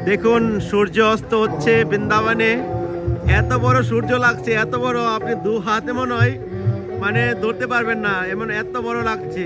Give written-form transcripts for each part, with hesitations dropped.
দেখুন সূর্য অস্ত হচ্ছে বৃন্দাবনে। এত বড় সূর্য লাগছে, এত বড়, আপনি দু হাতে মনে হয় মানে ধরতে পারবেন না, এমন এত বড় লাগছে।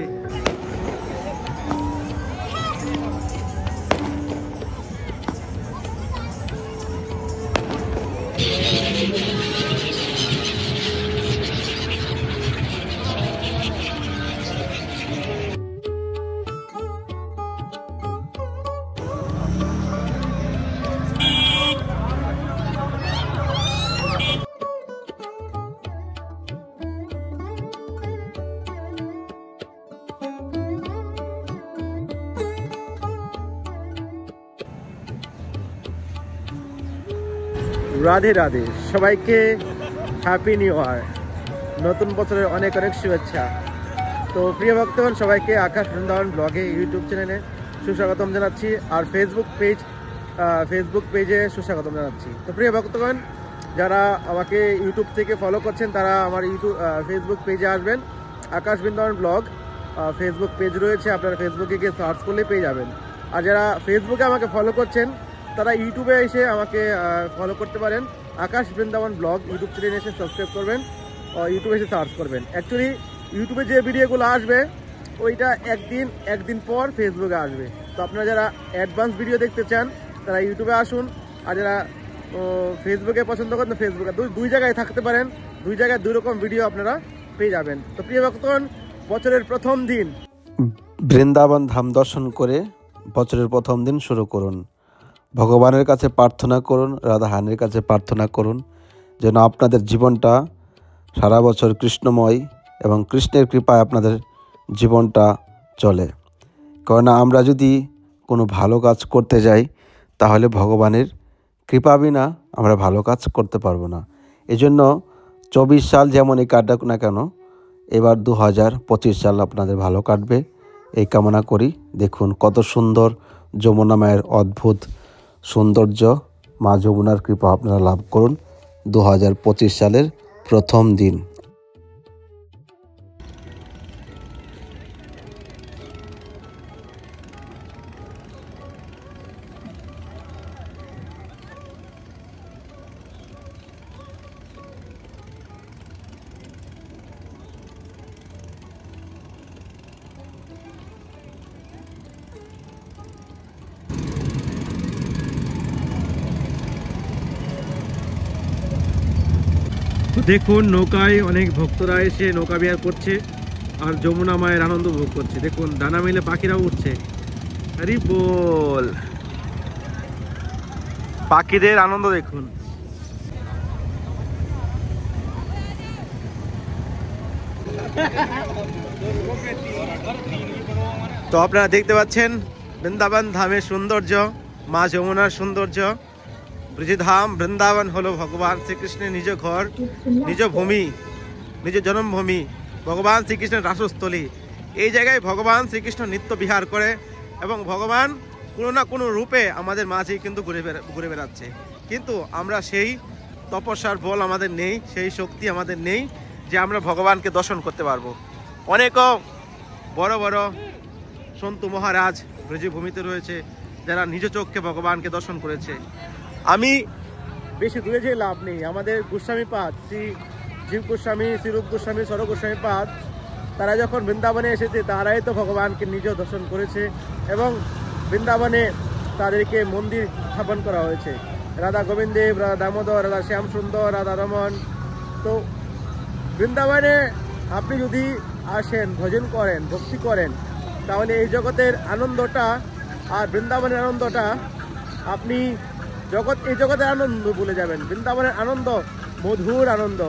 রাধে রাধে, সবাইকে হ্যাপি নিউ ইয়ার, নতুন বছরের অনেক অনেক শুভেচ্ছা। তো প্রিয় ভক্তগণ, সবাইকে আকাশ বৃন্দাবন ব্লগে ইউটিউব চ্যানেলে সুস্বাগতম জানাচ্ছি, আর ফেসবুক পেজে সুস্বাগতম জানাচ্ছি। তো প্রিয় ভক্তগণ, যারা আমাকে ইউটিউব থেকে ফলো করছেন তারা আমার ফেসবুক পেজে আসবেন। আকাশ বৃন্দাবন ব্লগ ফেসবুক পেজ রয়েছে, আপনারা ফেসবুকে গিয়ে সার্চ করলে পেয়ে যাবেন। আর যারা ফেসবুকে আমাকে ফলো করছেন তারা ইউটিউবে এসে আমাকে ফলো করতে পারেন। আকাশ বৃন্দাবন ব্লগ ইউটিউব চ্যানেলে এসে সাবস্ক্রাইব করবেন, ইউটিউবে এসে সার্চ করবেন। অ্যাকচুয়ালি ইউটিউবে যে ভিডিওগুলো আসবে ওইটা একদিন পর ফেসবুকে আসবে। তো আপনারা যারা অ্যাডভান্স ভিডিও দেখতে চান তারা ইউটিউবে আসুন, আর যারা ফেসবুকে পছন্দ করেন ফেসবুকে, দুই জায়গায় থাকতে পারেন, দুই জায়গায় দুই রকম ভিডিও আপনারা পেয়ে যাবেন। তো প্রিয় ভক্তগণ, বছরের প্রথম দিন বৃন্দাবন ধাম দর্শন করে বছরের প্রথম দিন শুরু করুন। ভগবানের কাছে প্রার্থনা করুন, রাধাহানের কাছে প্রার্থনা করুন যেন আপনাদের জীবনটা সারা বছর কৃষ্ণময় এবং কৃষ্ণের কৃপায় আপনাদের জীবনটা চলে। কারণ আমরা যদি কোনো ভালো কাজ করতে যাই তাহলে ভগবানের কৃপা বিনা আমরা ভালো কাজ করতে পারবো না। এজন্য 24 সাল যেমনই কাটুক না কেন, এবার 2025 সাল আপনাদের ভালো কাটবে এই কামনা করি। দেখুন কত সুন্দর যমুনা মায়ের অদ্ভুত সৌন্দর্য, মা যমুনার কৃপা আপনারা লাভ করুন 2025 সালের প্রথম দিন। দেখুন নৌকায় অনেক ভক্তরা এসে নৌকা বিহার করছে আর যমুনা মায়ের আনন্দ ভোগ করছে। দেখুন ডানা মিলে পাখিরাও উঠছে। হরি বল, পাখিদের আনন্দ দেখুন। তো আপনারা দেখতে পাচ্ছেন বৃন্দাবন ধামের সৌন্দর্য, মা যমুনার সৌন্দর্য। ব্রজধাম বৃন্দাবন হলো ভগবান শ্রীকৃষ্ণের নিজ ঘর, নিজ ভূমি, নিজ জন্মভূমি, ভগবান শ্রীকৃষ্ণের রাসস্থলী। এই জায়গায় ভগবান শ্রীকৃষ্ণ নিত্য বিহার করে এবং ভগবান কোনো না কোনো রূপে আমাদের মাঝেই কিন্তু ঘুরে বেড়াচ্ছে। কিন্তু আমরা সেই তপস্যার বল আমাদের নেই, সেই শক্তি আমাদের নেই যে আমরা ভগবানকে দর্শন করতে পারবো। অনেকও বড় বড় সন্তু মহারাজ ব্রজভূমিতে রয়েছে যারা নিজ চোখে ভগবানকে দর্শন করেছে। আমি বেশি দূরে যেয়ে লাভ নেই, আমাদের গোস্বামীপাদ, শ্রী জীব গোস্বামী, শ্রীরূপ গোস্বামী, স্বরূপ গোস্বামীপাদ, তারা যখন বৃন্দাবনে এসেছে তারাই তো ভগবানকে নিজ দর্শন করেছে এবং বৃন্দাবনে তাদেরকে মন্দির স্থাপন করা হয়েছে। রাধা গোবিন্দেব, রাধা দামোদর, রাধা শ্যাম সুন্দর, রাধা রমন। তো বৃন্দাবনে আপনি যদি আসেন, ভজন করেন, ভক্তি করেন, তাহলে এই জগতের আনন্দটা আর বৃন্দাবনের আনন্দটা আপনি এই জগতের আনন্দ ভুলে যাবেন। বৃন্দাবনের আনন্দ মধুর আনন্দ,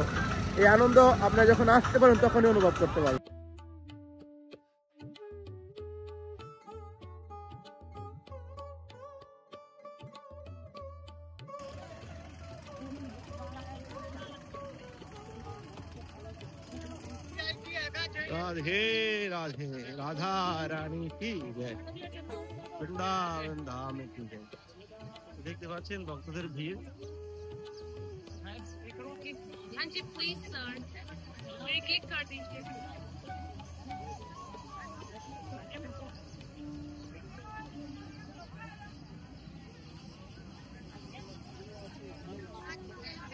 এই আনন্দ আপনারা যখন আসতে পারেন তখনই অনুভব করতে পারবেন। রাধে রাধে, রাধা রানী কি জয়, বৃন্দাবন ধাম কি জয়। দেখতে পাচ্ছেন ভক্তদের ভিড়।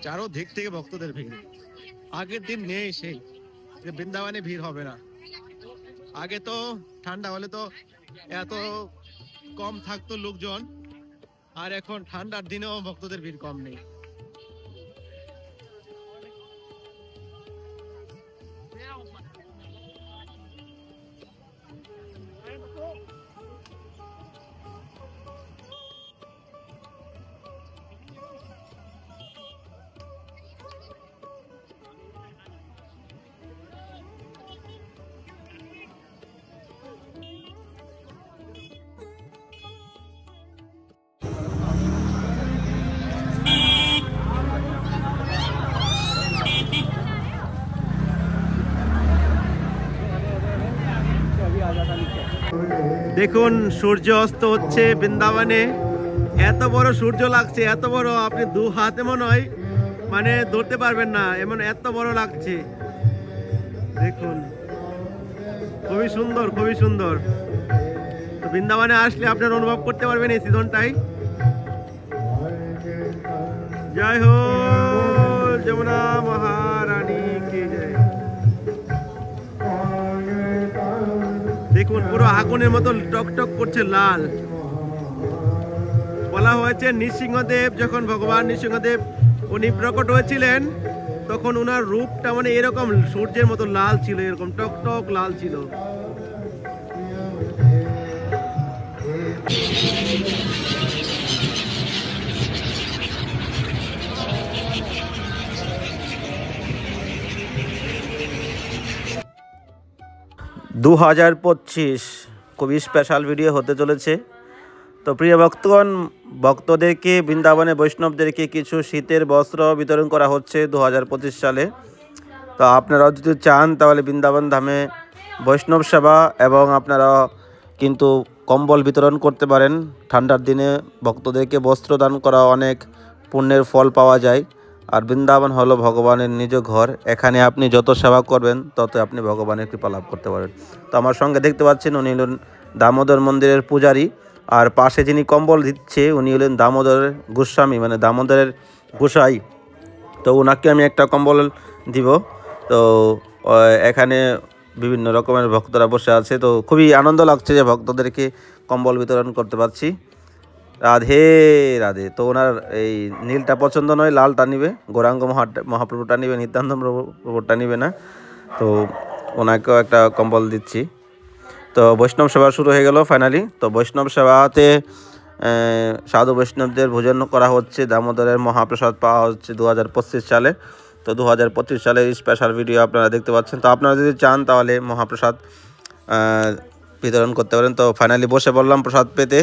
চারোদিক থেকে ভক্তদের ভিড়। আগের দিন নেই সেই যে বৃন্দাবনে ভিড় হবে না। আগে তো ঠান্ডা হলে তো এত কম থাকতো লোকজন, আর এখন ঠান্ডার দিনেও ভক্তদের ভিড় কম নেই। দেখুন সূর্য অস্ত হচ্ছে বৃন্দাবনে। এত বড় সূর্য লাগছে, এত বড়, আপনি দু হাতে মনে হয় মানে ধরতে পারবেন না, এমন এত বড় লাগছে। দেখুন খুবই সুন্দর, খুবই সুন্দর। তো বৃন্দাবনে আসলে আপনারা অনুভব করতে পারবেন এই সিজনটাই। জয় হো যমুনা মহারানী কি জয়। দেখুন পুরো আগুনের মতো টকটক করছে লাল। বলা হয়েছে নৃসিংহদেব, যখন ভগবান নৃসিংহদেব উনি প্রকট হয়েছিলেন তখন উনার রূপটা মানে এরকম সূর্যের মতো লাল ছিল, এরকম টকটক লাল ছিল। 2025 খুবই স্পেশাল ভিডিও হতে চলেছে। তো প্রিয় ভক্তগণ, ভক্তদেরকে বৃন্দাবনে বৈষ্ণবদেরকে কিছু শীতের বস্ত্র বিতরণ করা হচ্ছে 2025 সালে। তো আপনারা যদি চান তাহলে বৃন্দাবন ধামে বৈষ্ণব সেবা এবং আপনারা কিন্তু কম্বল বিতরণ করতে পারেন। ঠান্ডার দিনে ভক্তদেরকে বস্ত্র দান করা অনেক পুণ্যের ফল পাওয়া যায়। আর বৃন্দাবন হলো ভগবানের নিজ ঘর, এখানে আপনি যত সেবা করবেন তত আপনি ভগবানের কৃপা লাভ করতে পারবেন। তো আমার সঙ্গে দেখতে পাচ্ছেন উনি হলেন দামোদর মন্দিরের পূজারী, আর পাশে যিনি কম্বল দিচ্ছে উনি হলেন দামোদরের গোস্বামী, মানে দামোদরের গোসাই। তো ওনাকে আমি একটা কম্বল দিব। তো এখানে বিভিন্ন রকমের ভক্তরা বসে আছে, তো খুবই আনন্দ লাগছে যে ভক্তদেরকে কম্বল বিতরণ করতে পারছি। রাধে রাধে। তো ওনার এই নীলটা পছন্দ নয়, লালটা নিবে, গৌরাঙ্গ মহাপ্রভুটা নিবে, নিত্যানন্দ প্রভুটা নিবে না। তো ওনাকেও একটা কম্বল দিচ্ছি। তো বৈষ্ণব সেবা শুরু হয়ে গেল ফাইনালি। তো বৈষ্ণব সেবাতে সাধু বৈষ্ণবদের ভোজন করা হচ্ছে, দামোদরের মহাপ্রসাদ পাওয়া হচ্ছে 2025 সালে। তো 2025 সালের স্পেশাল ভিডিও আপনারা দেখতে পাচ্ছেন। তো আপনারা যদি চান তাহলে মহাপ্রসাদ বিতরণ করতে পারেন। তো ফাইনালি বসে বললাম প্রসাদ পেতে।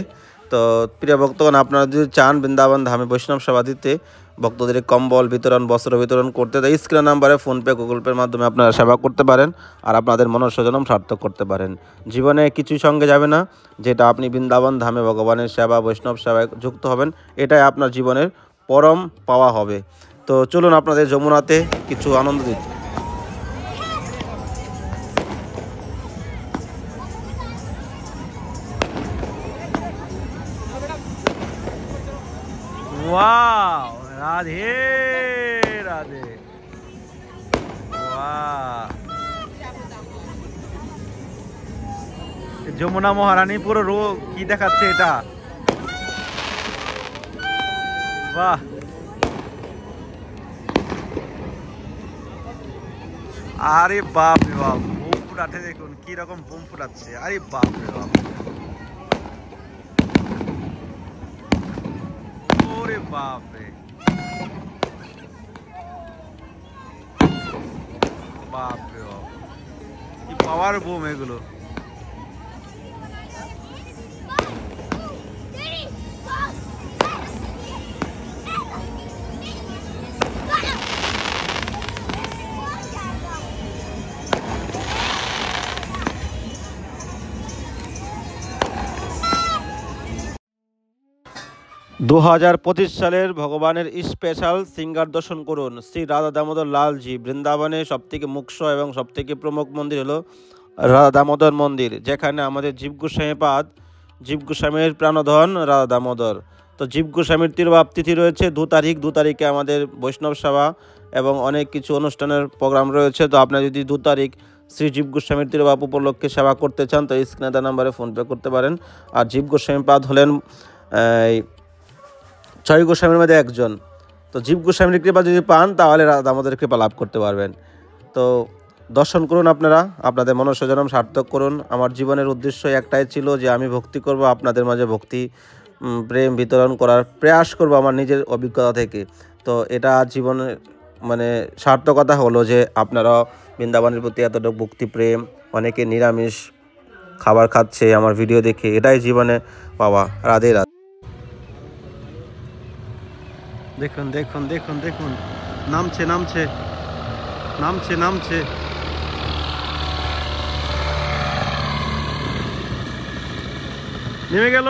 তো প্রিয় ভক্তগণ, আপনারা যদি চান বৃন্দাবন ধামে বৈষ্ণব সেবা দিতে, ভক্তদের কম্বল বিতরণ, বস্ত্র বিতরণ করতে, তো স্ক্রিন নাম্বারে ফোনপে, গুগল পের মাধ্যমে আপনারা সেবা করতে পারেন আর আপনাদের মনস্বজনম সার্থক করতে পারেন। জীবনে কিছুই সঙ্গে যাবে না, যেটা আপনি বৃন্দাবন ধামে ভগবানের সেবা, বৈষ্ণব সেবায় যুক্ত হবেন, এটাই আপনার জীবনের পরম পাওয়া হবে। তো চলুন আপনাদের যমুনাতে কিছু আনন্দ দিতে। वाह, राधे राधे। वाह, যমুনা মহারানী পুরো কি দেখাচ্ছে এটা। বাহ, আরে বাপ রে বাপ, বোম ফুটাতে দেখুন কি রকম বোম ফুটাচ্ছে। আরে বাপ রে বাপ, ওরে বাপ রে বাপ রে বাপ, কি পাওয়ার বোম এগুলো। 2025 সালের ভগবানের স্পেশাল সিঙ্গার দর্শন করুন। শ্রী রাধা দামোদর লালজি। বৃন্দাবনে সবথেকে মুখ্য এবং সবথেকে প্রমুখ মন্দির হলো রাধা দামোদর মন্দির, যেখানে আমাদের জীব গোস্বামীর প্রাণধন রাধা দামোদর। তো জীব গোস্বামীর তিরোভাব তিথি রয়েছে 2 তারিখে আমাদের বৈষ্ণব সেবা এবং অনেক কিছু অনুষ্ঠানের প্রোগ্রাম রয়েছে। তো আপনি যদি 2 তারিখ শ্রী জীব গোস্বামীর তিরোভাব উপলক্ষে সেবা করতে চান তো স্ক্রিনে দেওয়া নাম্বারে ফোনপে করতে পারেন। আর জীব গোস্বামী পাদ হলেন 6 গোস্বামীর মধ্যে একজন। তো জীব গোস্বামীর কৃপা যদি পান তাহলে দামোদর কৃপা লাভ করতে পারবেন। তো দর্শন করুন, আপনারা আপনাদের মনুষ্যজন্ম সার্থক করুন। আমার জীবনের উদ্দেশ্য একটাই ছিল যে আমি ভক্তি করব, আপনাদের মাঝে ভক্তি প্রেম বিতরণ করার প্রয়াস করব আমার নিজের অভিজ্ঞতা থেকে। তো এটা জীবনের মানে সার্থকতা হলো যে আপনারাও বৃন্দাবনের প্রতি এতটুকু ভক্তি প্রেম, অনেকে নিরামিষ খাবার খাচ্ছে আমার ভিডিও দেখে, এটাই জীবনে পাওয়া। রাধে রাধে। দেখুন দেখুন দেখুন দেখুন, নামছে নামছে নামছে নামছে। নেমে গেল।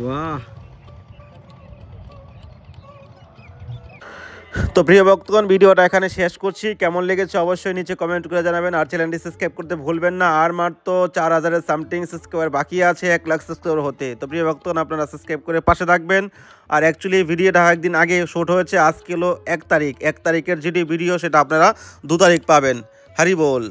বাহ। তো প্রিয় ভক্তগণ, ভিডিওটা এখানে শেষ করছি। কেমন লেগেছে অবশ্যই নিচে কমেন্ট করে জানাবেন। আর চ্যানেলটি সাবস্ক্রাইব করতে ভুলবেন না। আর মাত্র 4000 সামথিং সাবস্ক্রাইবার বাকি আছে 1 লাখ সাবস্ক্রাইবার হতে। তো প্রিয় ভক্তগণ, আপনারা সাবস্ক্রাইব করে পাশে থাকবেন। আর অ্যাকচুয়ালি ভিডিওটা একদিন আগে শুট হয়েছে, আজকে হলো 1 তারিখ। 1 তারিখের যেটি ভিডিও সেটা আপনারা 2 তারিখ পাবেন। হরি বল।